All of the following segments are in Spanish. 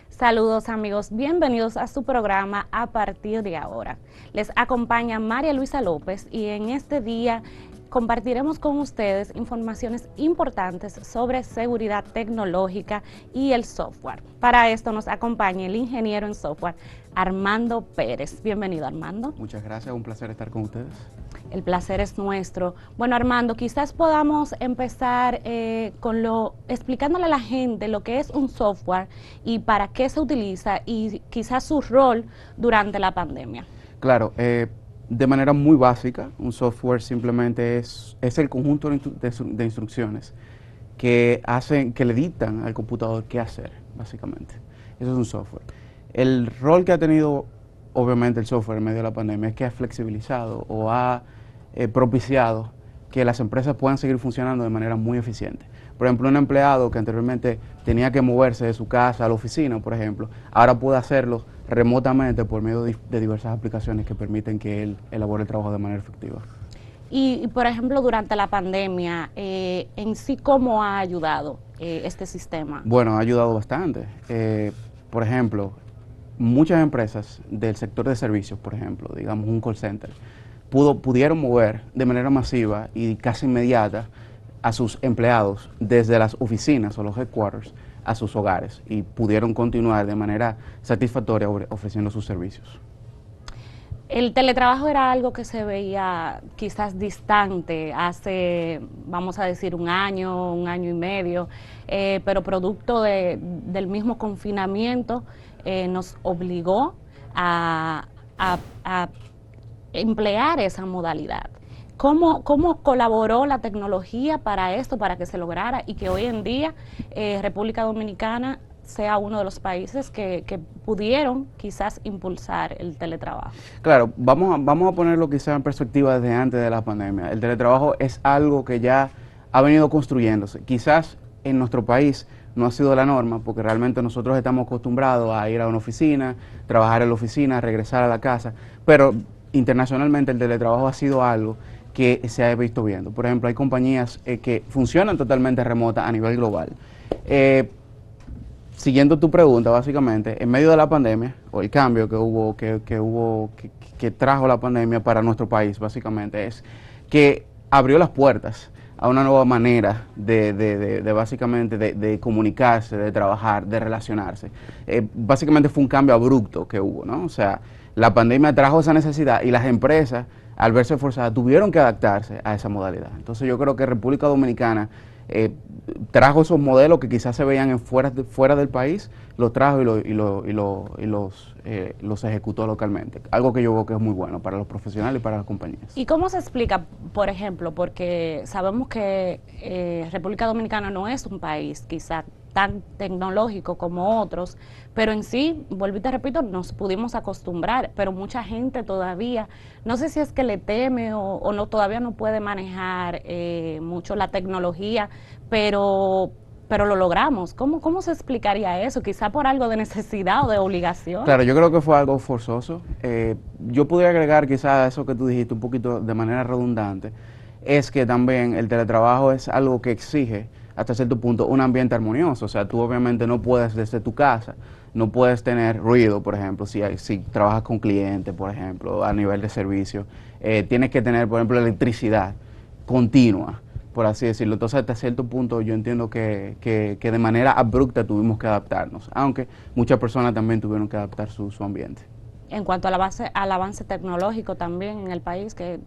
Saludos amigos, bienvenidos a su programa A Partir de Ahora. Les acompaña María Luisa López y en este día compartiremos con ustedes informaciones importantes sobre seguridad tecnológica y el software. Para esto nos acompaña el ingeniero en software Armando Pérez. Bienvenido, Armando. Muchas gracias, un placer estar con ustedes. El placer es nuestro. Bueno, Armando, quizás podamos empezar explicándole a la gente lo que es un software y para qué se utiliza y quizás su rol durante la pandemia. Claro, de manera muy básica, un software simplemente es el conjunto de instrucciones que le dictan al computador qué hacer, básicamente. Eso es un software. El rol que ha tenido, obviamente, el software en medio de la pandemia es que ha flexibilizado o ha propiciado que las empresas puedan seguir funcionando de manera muy eficiente. Por ejemplo, un empleado que anteriormente tenía que moverse de su casa a la oficina, por ejemplo, ahora puede hacerlo remotamente por medio de diversas aplicaciones que permiten que él elabore el trabajo de manera efectiva. Y por ejemplo, durante la pandemia, en sí, ¿cómo ha ayudado este sistema? Bueno, ha ayudado bastante. Por ejemplo, muchas empresas del sector de servicios, por ejemplo, digamos un call center, pudieron mover de manera masiva y casi inmediata a sus empleados desde las oficinas o los headquarters a sus hogares y pudieron continuar de manera satisfactoria ofreciendo sus servicios. El teletrabajo era algo que se veía quizás distante hace, vamos a decir, un año y medio, pero producto del mismo confinamiento nos obligó a emplear esa modalidad. ¿Cómo colaboró la tecnología para esto, para que se lograra y que hoy en día República Dominicana sea uno de los países que pudieron quizás impulsar el teletrabajo? Claro, vamos a ponerlo quizás en perspectiva desde antes de la pandemia. El teletrabajo es algo que ya ha venido construyéndose. Quizás en nuestro país no ha sido la norma, porque realmente nosotros estamos acostumbrados a ir a una oficina, trabajar en la oficina, regresar a la casa, pero internacionalmente el teletrabajo ha sido algo que se ha visto viendo. Por ejemplo, hay compañías que funcionan totalmente remotas a nivel global. Siguiendo tu pregunta, básicamente, en medio de la pandemia, o el cambio que trajo la pandemia para nuestro país, básicamente, es que abrió las puertas a una nueva manera de comunicarse, de trabajar, de relacionarse. Básicamente fue un cambio abrupto que hubo, ¿no? O sea, la pandemia trajo esa necesidad y las empresas, al verse forzadas, tuvieron que adaptarse a esa modalidad. Entonces yo creo que República Dominicana trajo esos modelos que quizás se veían fuera del país, los trajo y los ejecutó localmente. Algo que yo veo que es muy bueno para los profesionales y para las compañías. ¿Y cómo se explica, por ejemplo, porque sabemos que República Dominicana no es un país quizás tan tecnológico como otros, pero en sí, vuelvo y te repito, nos pudimos acostumbrar, pero mucha gente todavía, no sé si es que le teme o no, todavía no puede manejar mucho la tecnología, pero lo logramos. ¿Cómo se explicaría eso? Quizá por algo de necesidad o de obligación. Claro, yo creo que fue algo forzoso. Yo podría agregar quizás eso que tú dijiste un poquito de manera redundante, es que también el teletrabajo es algo que exige hasta cierto punto un ambiente armonioso. O sea, tú obviamente no puedes desde tu casa, no puedes tener ruido, por ejemplo, si trabajas con clientes, por ejemplo, a nivel de servicio. Tienes que tener, por ejemplo, electricidad continua, por así decirlo. Entonces, hasta cierto punto yo entiendo que de manera abrupta tuvimos que adaptarnos, aunque muchas personas también tuvieron que adaptar su ambiente. En cuanto al avance tecnológico también en el país, ¿qué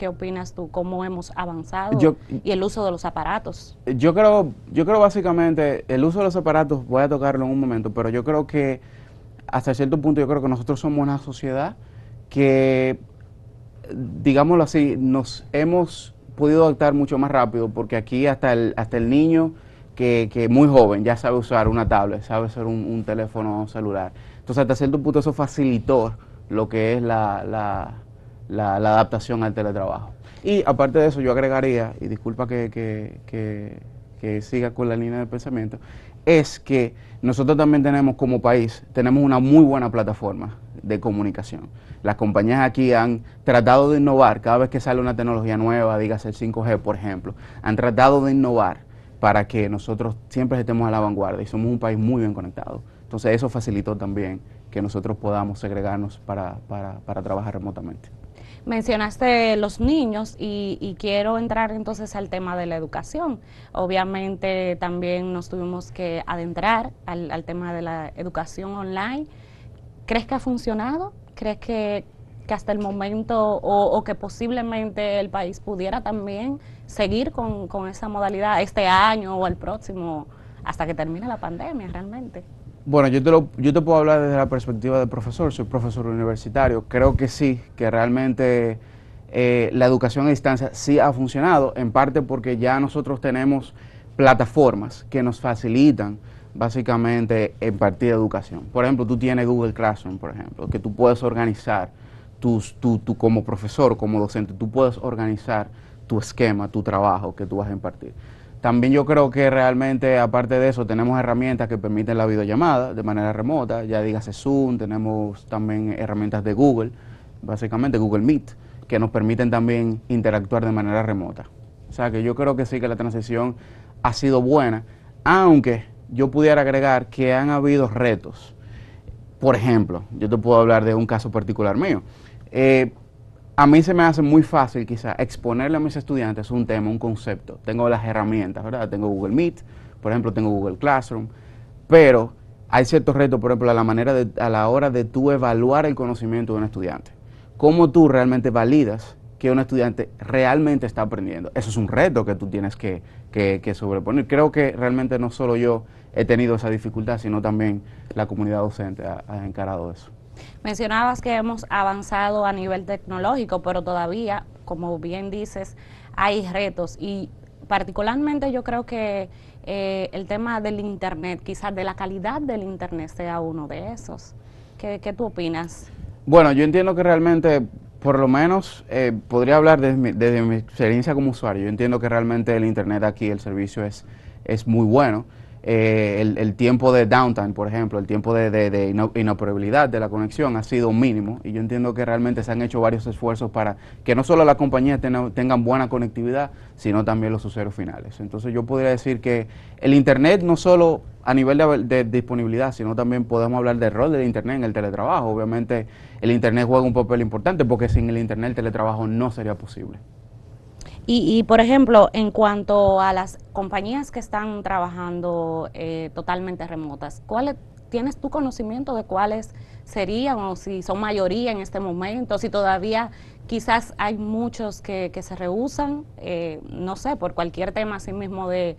opinas tú? ¿Cómo hemos avanzado? Y el uso de los aparatos. Yo creo básicamente, el uso de los aparatos, voy a tocarlo en un momento, pero yo creo que hasta cierto punto yo creo que nosotros somos una sociedad que, digámoslo así, nos hemos podido adaptar mucho más rápido, porque aquí hasta el niño que muy joven ya sabe usar una tablet, sabe usar un teléfono celular. Entonces hasta cierto punto eso facilitó lo que es la adaptación al teletrabajo. Y aparte de eso yo agregaría, y disculpa que siga con la línea de pensamiento, es que nosotros también tenemos como país, tenemos una muy buena plataforma de comunicación. Las compañías aquí han tratado de innovar cada vez que sale una tecnología nueva, dígase el 5G por ejemplo, han tratado de innovar para que nosotros siempre estemos a la vanguardia y somos un país muy bien conectado. Entonces eso facilitó también que nosotros podamos segregarnos para trabajar remotamente. Mencionaste los niños y quiero entrar entonces al tema de la educación. Obviamente también nos tuvimos que adentrar al tema de la educación online. ¿Crees que ha funcionado? ¿Crees que hasta el momento o que posiblemente el país pudiera también seguir con esa modalidad este año o el próximo hasta que termine la pandemia realmente? Bueno, yo te puedo hablar desde la perspectiva de profesor, soy profesor universitario. Creo que sí, que realmente la educación a distancia sí ha funcionado, en parte porque ya nosotros tenemos plataformas que nos facilitan básicamente impartir educación. Por ejemplo, tú tienes Google Classroom, por ejemplo, que tú puedes organizar tú como profesor, como docente, tú puedes organizar tu esquema, tu trabajo que tú vas a impartir. También yo creo que realmente, aparte de eso, tenemos herramientas que permiten la videollamada de manera remota, ya dígase Zoom, tenemos también herramientas de Google, básicamente Google Meet, que nos permiten también interactuar de manera remota. O sea que yo creo que sí que la transición ha sido buena, aunque yo pudiera agregar que han habido retos. Por ejemplo, yo te puedo hablar de un caso particular mío. A mí se me hace muy fácil quizá exponerle a mis estudiantes un tema, un concepto. Tengo las herramientas, ¿verdad? Tengo Google Meet, por ejemplo, tengo Google Classroom, pero hay ciertos retos, por ejemplo, a la hora de tú evaluar el conocimiento de un estudiante. ¿Cómo tú realmente validas que un estudiante realmente está aprendiendo? Eso es un reto que tú tienes que sobreponer. Creo que realmente no solo yo he tenido esa dificultad, sino también la comunidad docente ha encarado eso. Mencionabas que hemos avanzado a nivel tecnológico, pero todavía, como bien dices, hay retos y particularmente yo creo que el tema del Internet, quizás de la calidad del Internet sea uno de esos. ¿Qué tú opinas? Bueno, yo entiendo que realmente, por lo menos, podría hablar desde mi experiencia como usuario. Yo entiendo que realmente el Internet aquí, el servicio es muy bueno. El tiempo de downtime, por ejemplo, el tiempo de inoperabilidad de la conexión ha sido mínimo y yo entiendo que realmente se han hecho varios esfuerzos para que no solo las compañías tengan buena conectividad, sino también los usuarios finales. Entonces yo podría decir que el Internet no solo a nivel de disponibilidad, sino también podemos hablar del rol del Internet en el teletrabajo. Obviamente el Internet juega un papel importante porque sin el Internet el teletrabajo no sería posible. Por ejemplo, en cuanto a las compañías que están trabajando totalmente remotas, ¿tienes tu conocimiento de cuáles serían o si son mayoría en este momento, si todavía quizás hay muchos que se rehúsan, no sé, por cualquier tema así mismo de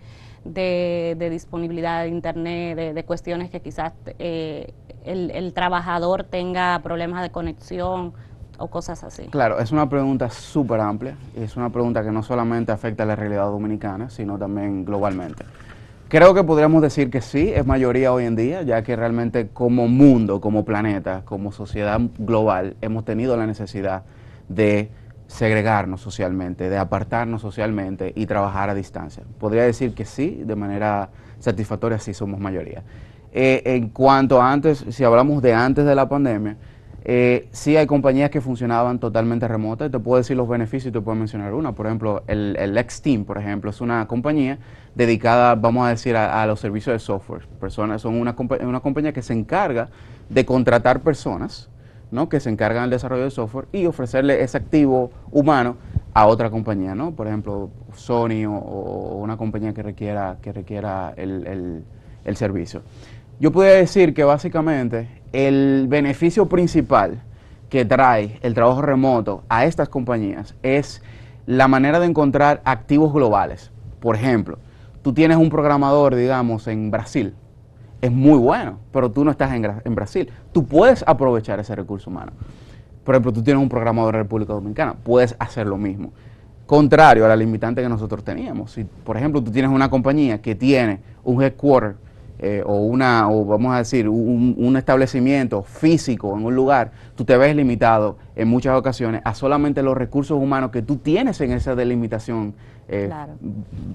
disponibilidad de internet, de cuestiones que quizás el trabajador tenga problemas de conexión o cosas así? Claro, es una pregunta súper amplia, es una pregunta que no solamente afecta a la realidad dominicana, sino también globalmente. Creo que podríamos decir que sí, es mayoría hoy en día, ya que realmente como mundo, como planeta, como sociedad global, hemos tenido la necesidad de segregarnos socialmente, de apartarnos socialmente y trabajar a distancia. Podría decir que sí, de manera satisfactoria sí somos mayoría. En cuanto a antes, si hablamos de antes de la pandemia, sí hay compañías que funcionaban totalmente remotas. Te puedo decir los beneficios y te puedo mencionar una. Por ejemplo, el X-Team, por ejemplo, es una compañía dedicada, vamos a decir, a los servicios de software. Son una compañía que se encarga de contratar personas, ¿no?, que se encargan del desarrollo de software y ofrecerle ese activo humano a otra compañía, ¿no? Por ejemplo, Sony o una compañía que requiera el servicio. Yo podría decir que básicamente el beneficio principal que trae el trabajo remoto a estas compañías es la manera de encontrar activos globales. Por ejemplo, tú tienes un programador, digamos, en Brasil, es muy bueno, pero tú no estás en Brasil. Tú puedes aprovechar ese recurso humano. Por ejemplo, tú tienes un programador en República Dominicana, puedes hacer lo mismo. Contrario a la limitante que nosotros teníamos. Si, por ejemplo, tú tienes una compañía que tiene un headquarter, o vamos a decir, un establecimiento físico en un lugar, tú te ves limitado en muchas ocasiones a solamente los recursos humanos que tú tienes en esa delimitación, claro,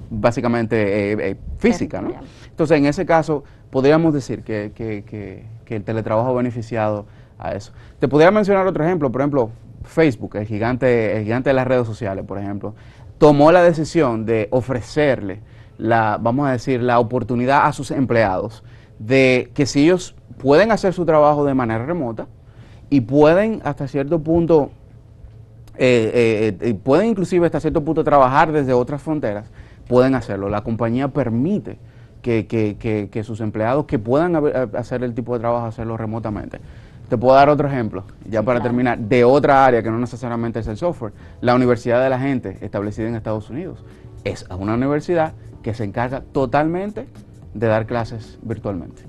básicamente física, ¿no? Entonces, en ese caso, podríamos decir que el teletrabajo ha beneficiado a eso. Te podría mencionar otro ejemplo, por ejemplo, Facebook, el gigante de las redes sociales, por ejemplo, tomó la decisión de ofrecerle vamos a decir, la oportunidad a sus empleados de que si ellos pueden hacer su trabajo de manera remota y pueden hasta cierto punto, pueden inclusive hasta cierto punto trabajar desde otras fronteras, pueden hacerlo. La compañía permite que sus empleados que puedan hacer el tipo de trabajo, hacerlo remotamente. Te puedo dar otro ejemplo, ya para terminar, de otra área que no necesariamente es el software. La Universidad de la Gente, establecida en Estados Unidos, es una universidad que se encarga totalmente de dar clases virtualmente.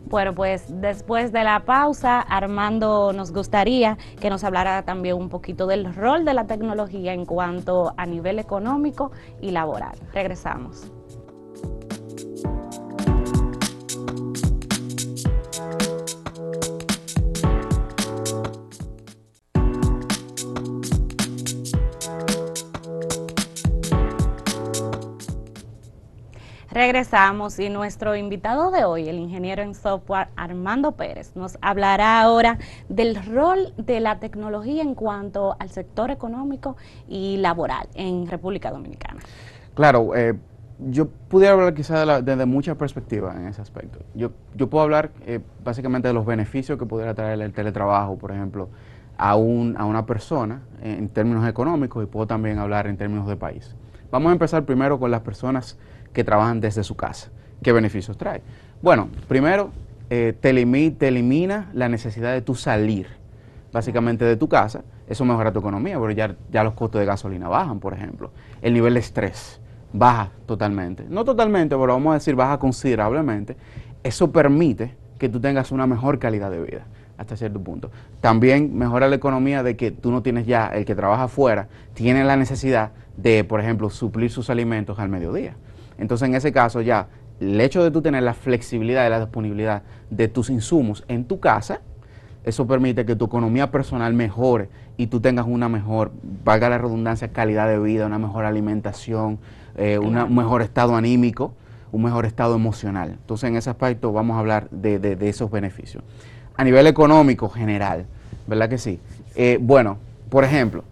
Bueno, pues después de la pausa, Armando, nos gustaría que nos hablara también un poquito del rol de la tecnología en cuanto a nivel económico y laboral. Regresamos. Regresamos y nuestro invitado de hoy, el ingeniero en software Armando Pérez, nos hablará ahora del rol de la tecnología en cuanto al sector económico y laboral en República Dominicana. Claro, yo pudiera hablar quizás desde muchas perspectivas en ese aspecto. Yo puedo hablar básicamente de los beneficios que pudiera traer el teletrabajo, por ejemplo, a una persona en términos económicos, y puedo también hablar en términos de país. Vamos a empezar primero con las personas que trabajan desde su casa. ¿Qué beneficios trae? Bueno, primero, te elimina la necesidad de tú salir básicamente de tu casa. Eso mejora tu economía, porque ya los costos de gasolina bajan, por ejemplo. El nivel de estrés baja totalmente. No totalmente, pero vamos a decir baja considerablemente. Eso permite que tú tengas una mejor calidad de vida hasta cierto punto. También mejora la economía de que tú no tienes ya, el que trabaja afuera, tiene la necesidad de, por ejemplo, suplir sus alimentos al mediodía. Entonces, en ese caso ya, el hecho de tú tener la flexibilidad y la disponibilidad de tus insumos en tu casa, eso permite que tu economía personal mejore y tú tengas una mejor, valga la redundancia, calidad de vida, una mejor alimentación, un mejor estado anímico, un mejor estado emocional. Entonces, en ese aspecto vamos a hablar de esos beneficios. A nivel económico general, ¿verdad que sí? Bueno, por ejemplo,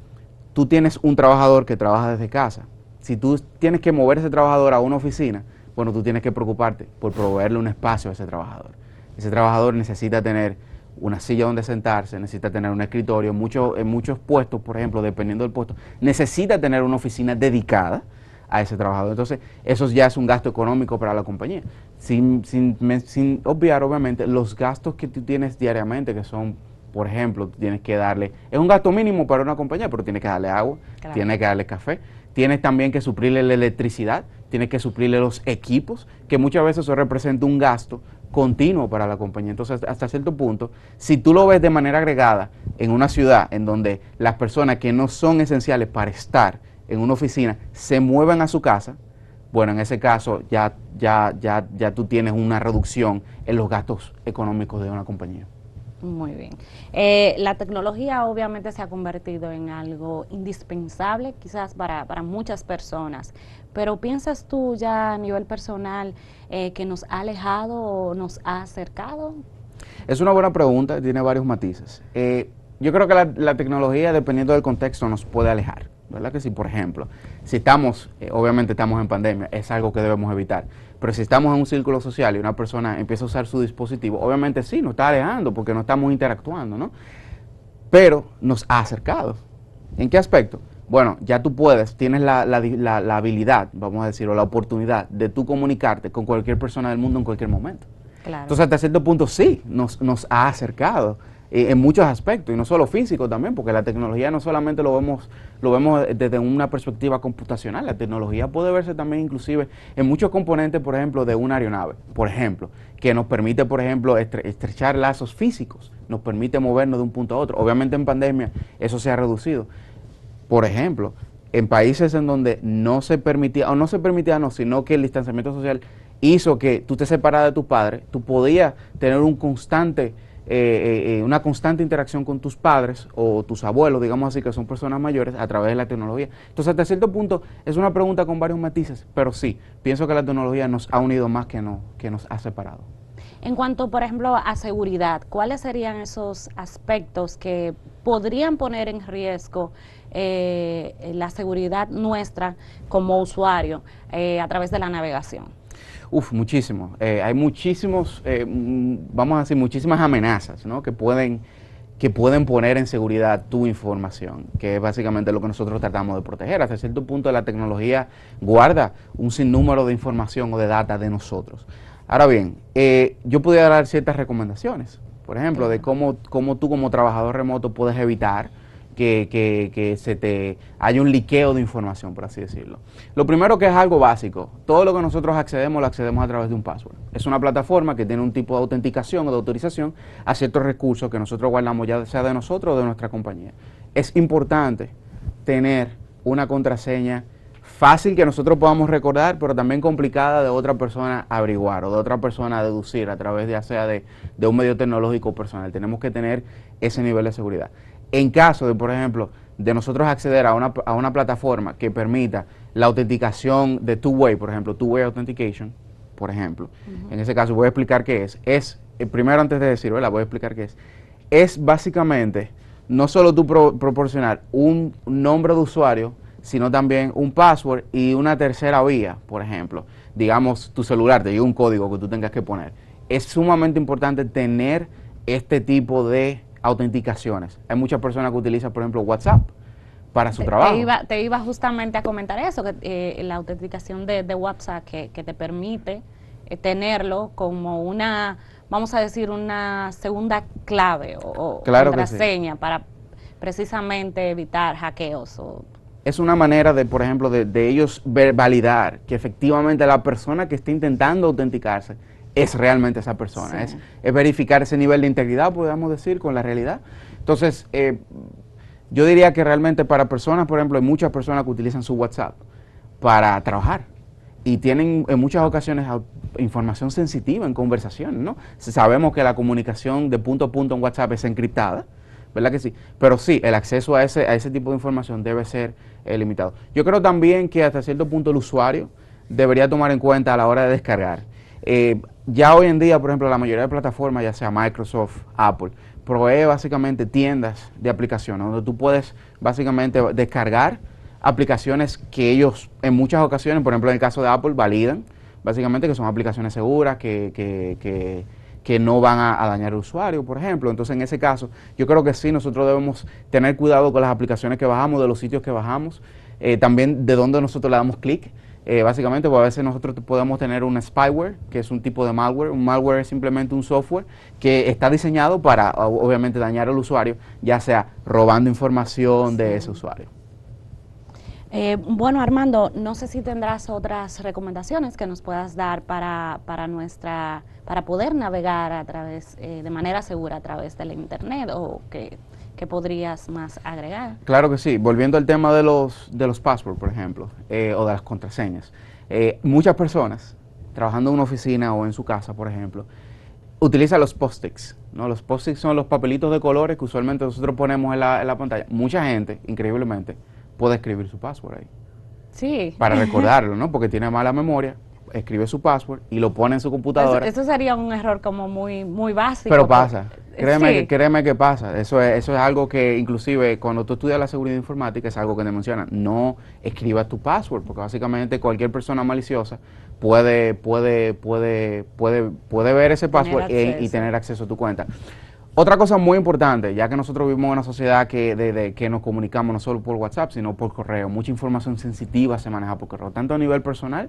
tú tienes un trabajador que trabaja desde casa. Si tú tienes que mover a ese trabajador a una oficina, bueno, tú tienes que preocuparte por proveerle un espacio a ese trabajador. Ese trabajador necesita tener una silla donde sentarse, necesita tener un escritorio. En muchos puestos, por ejemplo, dependiendo del puesto, necesita tener una oficina dedicada a ese trabajador. Entonces, eso ya es un gasto económico para la compañía. Sin obviar, obviamente, los gastos que tú tienes diariamente, que son, por ejemplo, tienes que darle, es un gasto mínimo para una compañía, pero tienes que darle agua, claro, tienes que darle café, tienes también que suplirle la electricidad, tienes que suplirle los equipos, que muchas veces eso representa un gasto continuo para la compañía. Entonces, hasta cierto punto, si tú lo ves de manera agregada en una ciudad en donde las personas que no son esenciales para estar en una oficina se muevan a su casa, bueno, en ese caso ya tú tienes una reducción en los gastos económicos de una compañía. Muy bien. La tecnología obviamente se ha convertido en algo indispensable quizás para muchas personas, pero ¿piensas tú ya a nivel personal que nos ha alejado o nos ha acercado? Es una buena pregunta, tiene varios matices. Yo creo que la tecnología, dependiendo del contexto, nos puede alejar, ¿verdad que sí? Por ejemplo, si estamos, obviamente estamos en pandemia, es algo que debemos evitar, pero si estamos en un círculo social y una persona empieza a usar su dispositivo, obviamente sí, nos está alejando porque no estamos interactuando, ¿no? Pero nos ha acercado. ¿En qué aspecto? Bueno, ya tú tienes la habilidad, vamos a decir, o la oportunidad de tú comunicarte con cualquier persona del mundo en cualquier momento. Claro. Entonces, hasta cierto punto sí, nos ha acercado en muchos aspectos, y no solo físico también, porque la tecnología no solamente lo vemos desde una perspectiva computacional, la tecnología puede verse también inclusive en muchos componentes, por ejemplo, de una aeronave, por ejemplo, que nos permite, por ejemplo, estrechar lazos físicos, nos permite movernos de un punto a otro. Obviamente en pandemia eso se ha reducido. Por ejemplo, en países en donde no se permitía, sino que el distanciamiento social hizo que tú te separaras de tus padres, tú podías tener una constante interacción con tus padres o tus abuelos, digamos así, que son personas mayores, a través de la tecnología. Entonces, hasta cierto punto, es una pregunta con varios matices, pero sí, pienso que la tecnología nos ha unido más que nos ha separado. En cuanto, por ejemplo, a seguridad, ¿cuáles serían esos aspectos que podrían poner en riesgo la seguridad nuestra como usuario a través de la navegación? Uf, muchísimo. Hay muchísimos, vamos a decir, muchísimas amenazas, ¿no? Que pueden poner en seguridad tu información, que es básicamente lo que nosotros tratamos de proteger. Hasta cierto punto la tecnología guarda un sinnúmero de información o de data de nosotros. Ahora bien, yo pudiera dar ciertas recomendaciones, por ejemplo, de cómo tú como trabajador remoto puedes evitar que se te haya un liqueo de información, por así decirlo. Lo primero, que es algo básico, todo lo que nosotros accedemos, lo accedemos a través de un password. Es una plataforma que tiene un tipo de autenticación o de autorización a ciertos recursos que nosotros guardamos, ya sea de nosotros o de nuestra compañía. Es importante tener una contraseña fácil que nosotros podamos recordar, pero también complicada de otra persona averiguar o de otra persona deducir a través de, ya sea de un medio tecnológico personal. Tenemos que tener ese nivel de seguridad. En caso de, por ejemplo, de nosotros acceder a una plataforma que permita la autenticación de two-way, por ejemplo, two-way authentication, por ejemplo. En ese caso voy a explicar qué es. Primero, antes de decir, ¿verdad? Voy a explicar qué es. Es básicamente no solo tú proporcionar un nombre de usuario, sino también un password y una tercera vía, por ejemplo. Digamos, tu celular te llega un código que tú tengas que poner. Es sumamente importante tener este tipo de autenticaciones. Hay muchas personas que utilizan, por ejemplo, WhatsApp para su trabajo. Te iba justamente a comentar eso, que la autenticación de WhatsApp que te permite tenerlo como una, vamos a decir, una segunda clave o claro contraseña para precisamente evitar hackeos. Es una manera de, por ejemplo, de ellos validar que efectivamente la persona que está intentando autenticarse es realmente esa persona, sí. Es verificar ese nivel de integridad, podemos decir, con la realidad. Entonces, yo diría que realmente para personas, por ejemplo, hay muchas personas que utilizan su WhatsApp para trabajar y tienen en muchas ocasiones información sensitiva en conversaciones, ¿no? Sabemos que la comunicación de punto a punto en WhatsApp es encriptada, ¿verdad que sí? Pero sí, el acceso a ese tipo de información debe ser limitado. Yo creo también que hasta cierto punto el usuario debería tomar en cuenta a la hora de descargar. Ya hoy en día, por ejemplo, la mayoría de plataformas, ya sea Microsoft, Apple, provee básicamente tiendas de aplicaciones donde tú puedes básicamente descargar aplicaciones que ellos en muchas ocasiones, por ejemplo en el caso de Apple, validan, básicamente que son aplicaciones seguras, que no van a dañar al usuario, por ejemplo. Entonces, en ese caso, yo creo que sí, nosotros debemos tener cuidado con las aplicaciones que bajamos, de los sitios que bajamos, también de dónde nosotros le damos clic. Básicamente, pues a veces nosotros podemos tener un spyware, que es un tipo de malware. Un malware es simplemente un software que está diseñado para, obviamente, dañar al usuario, ya sea robando información de ese usuario. Bueno, Armando, no sé si tendrás otras recomendaciones que nos puedas dar para poder navegar a través, de manera segura a través de la internet, o que podrías más agregar. Claro que sí. Volviendo al tema de los passwords, por ejemplo, o de las contraseñas. Muchas personas, trabajando en una oficina o en su casa, por ejemplo, utilizan los post-its, ¿no? Los post-its son los papelitos de colores que usualmente nosotros ponemos en la pantalla. Mucha gente, increíblemente, puede escribir su password ahí. Sí. Para recordarlo, ¿no? Porque tiene mala memoria, escribe su password y lo pone en su computadora. Eso sería un error como muy básico. Pero pasa. Sí. Créeme que pasa. Eso es algo que inclusive cuando tú estudias la seguridad informática es algo que te mencionan. No escribas tu password, porque básicamente cualquier persona maliciosa puede ver ese password y tener acceso a tu cuenta. Otra cosa muy importante, ya que nosotros vivimos en una sociedad que nos comunicamos no solo por WhatsApp, sino por correo. Mucha información sensitiva se maneja por correo, tanto a nivel personal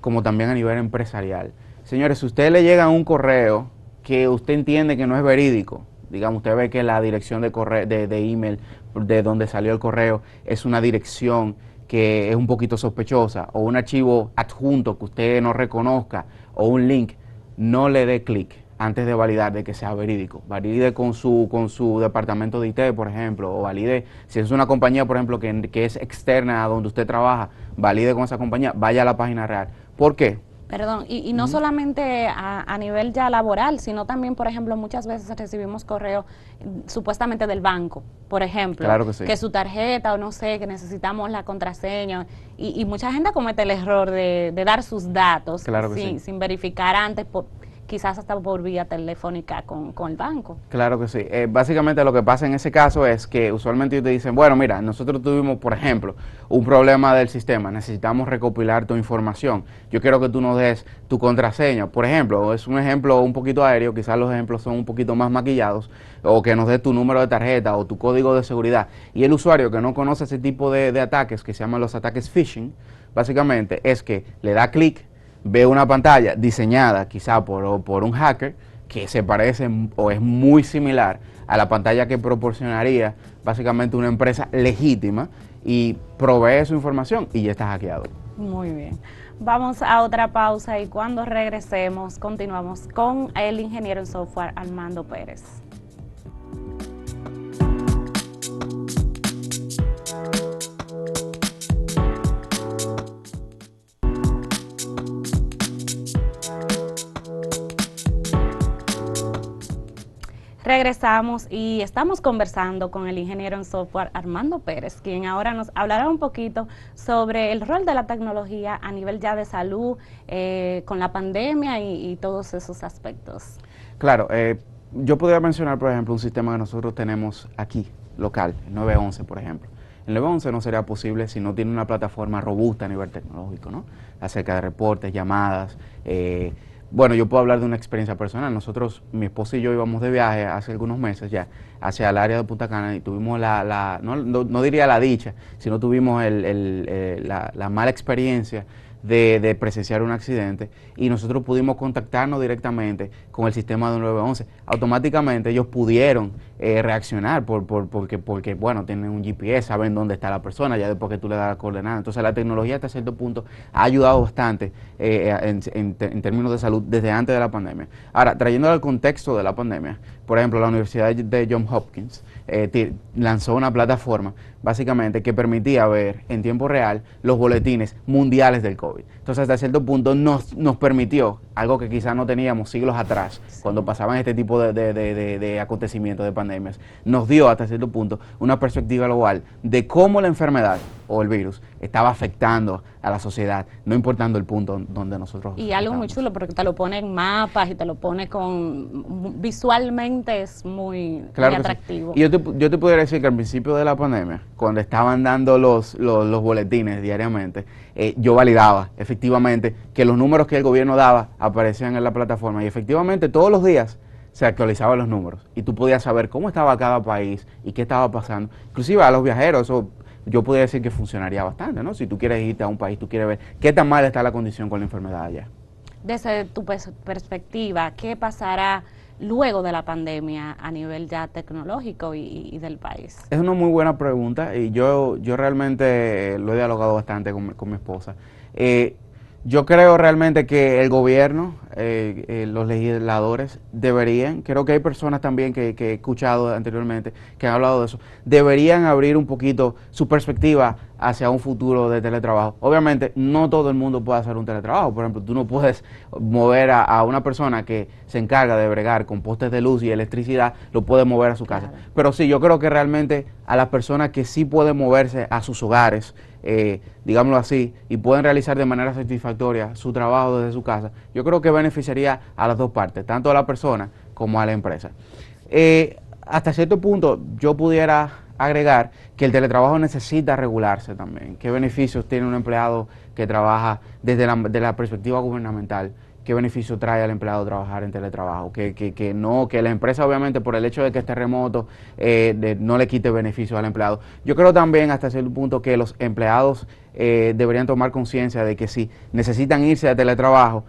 como también a nivel empresarial. Señores, si a usted le llega un correo que usted entiende que no es verídico, digamos, usted ve que la dirección de correo, de email de donde salió el correo es una dirección que es un poquito sospechosa, o un archivo adjunto que usted no reconozca, o un link, no le dé clic antes de validar de que sea verídico. Valide con su departamento de IT, por ejemplo, o valide, si es una compañía, por ejemplo, que es externa a donde usted trabaja, valide con esa compañía, vaya a la página real. ¿Por qué? Perdón, y no solamente a nivel ya laboral, sino también, por ejemplo, muchas veces recibimos correo supuestamente del banco, por ejemplo, claro que sí, que su tarjeta o no sé, que necesitamos la contraseña, y mucha gente comete el error de dar sus datos, claro que sí, sin verificar antes, quizás hasta por vía telefónica con el banco. Claro que sí. Básicamente lo que pasa en ese caso es que usualmente ellos te dicen, bueno, mira, nosotros tuvimos, por ejemplo, un problema del sistema, necesitamos recopilar tu información. Yo quiero que tú nos des tu contraseña. Por ejemplo, es un ejemplo un poquito aéreo, quizás los ejemplos son un poquito más maquillados, o que nos des tu número de tarjeta o tu código de seguridad. Y el usuario que no conoce ese tipo de ataques, que se llaman los ataques phishing, básicamente es que le da clic, ve una pantalla diseñada quizá por un hacker que se parece o es muy similar a la pantalla que proporcionaría básicamente una empresa legítima y provee su información y ya está hackeado. Muy bien. Vamos a otra pausa y cuando regresemos continuamos con el ingeniero en software Armando Pérez. Regresamos y estamos conversando con el ingeniero en software Armando Pérez, quien ahora nos hablará un poquito sobre el rol de la tecnología a nivel ya de salud, con la pandemia y todos esos aspectos. Claro, yo podría mencionar, por ejemplo, un sistema que nosotros tenemos aquí, local, el 911, por ejemplo. El 911 no sería posible si no tiene una plataforma robusta a nivel tecnológico, ¿no? Acerca de reportes, llamadas. Bueno, yo puedo hablar de una experiencia personal. Nosotros, mi esposa y yo íbamos de viaje hace algunos meses ya hacia el área de Punta Cana y tuvimos no diría la dicha, sino tuvimos la mala experiencia de presenciar un accidente y nosotros pudimos contactarnos directamente con el sistema de 911. Automáticamente ellos pudieron reaccionar porque, bueno, tienen un GPS, saben dónde está la persona ya después que tú le das la coordenada. Entonces la tecnología hasta cierto punto ha ayudado bastante en términos de salud desde antes de la pandemia. Ahora, trayéndolo al contexto de la pandemia, por ejemplo, la Universidad de Johns Hopkins lanzó una plataforma básicamente que permitía ver en tiempo real los boletines mundiales del COVID. Entonces, hasta cierto punto nos permitió, algo que quizás no teníamos siglos atrás, sí, cuando pasaban este tipo de acontecimientos, de pandemias, nos dio hasta cierto punto una perspectiva global de cómo la enfermedad o el virus estaba afectando a la sociedad, no importando el punto donde nosotros y algo muy chulo porque te lo pone en mapas y te lo pone visualmente es muy, claro, muy atractivo. Sí. Y yo te podría decir que al principio de la pandemia, cuando estaban dando los boletines diariamente, yo validaba efectivamente que los números que el gobierno daba aparecían en la plataforma y efectivamente todos los días se actualizaban los números y tú podías saber cómo estaba cada país y qué estaba pasando. Inclusive a los viajeros, eso yo podría decir que funcionaría bastante, ¿no? Si tú quieres irte a un país, tú quieres ver qué tan mal está la condición con la enfermedad allá. Desde tu perspectiva, ¿qué pasará luego de la pandemia a nivel ya tecnológico y del país? Es una muy buena pregunta y yo realmente lo he dialogado bastante con mi esposa. Yo creo realmente que el gobierno, los legisladores deberían, creo que hay personas también que he escuchado anteriormente que han hablado de eso, deberían abrir un poquito su perspectiva hacia un futuro de teletrabajo. Obviamente no todo el mundo puede hacer un teletrabajo, por ejemplo, tú no puedes mover a una persona que se encarga de bregar con postes de luz y electricidad, lo puede mover a su casa. Claro. Pero sí, yo creo que realmente a las personas que sí pueden moverse a sus hogares, digámoslo así, y pueden realizar de manera satisfactoria su trabajo desde su casa, yo creo que beneficiaría a las dos partes, tanto a la persona como a la empresa. Hasta cierto punto yo pudiera agregar que el teletrabajo necesita regularse también. ¿Qué beneficios tiene un empleado que trabaja desde la perspectiva gubernamental? ¿Qué beneficio trae al empleado trabajar en teletrabajo? Que la empresa obviamente por el hecho de que esté remoto no le quite beneficio al empleado. Yo creo también hasta cierto punto que los empleados deberían tomar conciencia de que si necesitan irse a teletrabajo,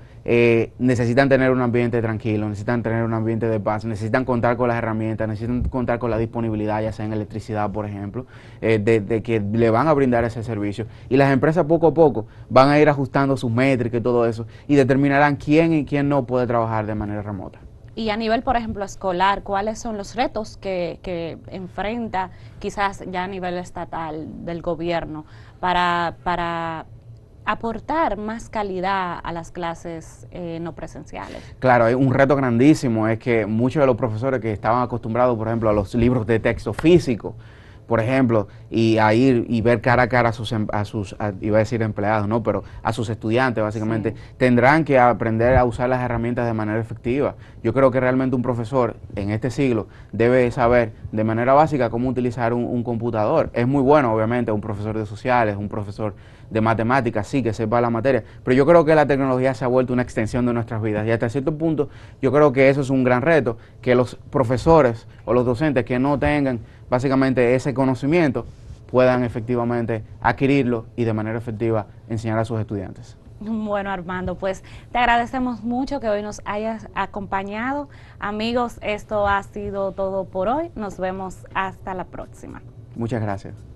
necesitan tener un ambiente tranquilo, necesitan tener un ambiente de paz, necesitan contar con las herramientas, necesitan contar con la disponibilidad, ya sea en electricidad, por ejemplo, de que le van a brindar ese servicio. Y las empresas poco a poco van a ir ajustando sus métricas y todo eso y determinarán quién y quién no puede trabajar de manera remota. Y a nivel, por ejemplo, escolar, ¿cuáles son los retos que enfrenta quizás ya a nivel estatal del gobierno para aportar más calidad a las clases no presenciales? Claro, un reto grandísimo es que muchos de los profesores que estaban acostumbrados, por ejemplo, a los libros de texto físicos, por ejemplo, y a ir y ver cara a cara iba a decir empleados, ¿no? Pero a sus estudiantes, básicamente, Sí. tendrán que aprender a usar las herramientas de manera efectiva. Yo creo que realmente un profesor en este siglo debe saber de manera básica cómo utilizar un computador. Es muy bueno, obviamente, un profesor de sociales, un profesor de matemáticas, sí, que sepa la materia, pero yo creo que la tecnología se ha vuelto una extensión de nuestras vidas y hasta cierto punto yo creo que eso es un gran reto, que los profesores o los docentes que no tengan básicamente ese conocimiento puedan efectivamente adquirirlo y de manera efectiva enseñar a sus estudiantes. Bueno, Armando, pues te agradecemos mucho que hoy nos hayas acompañado. Amigos, esto ha sido todo por hoy. Nos vemos hasta la próxima. Muchas gracias.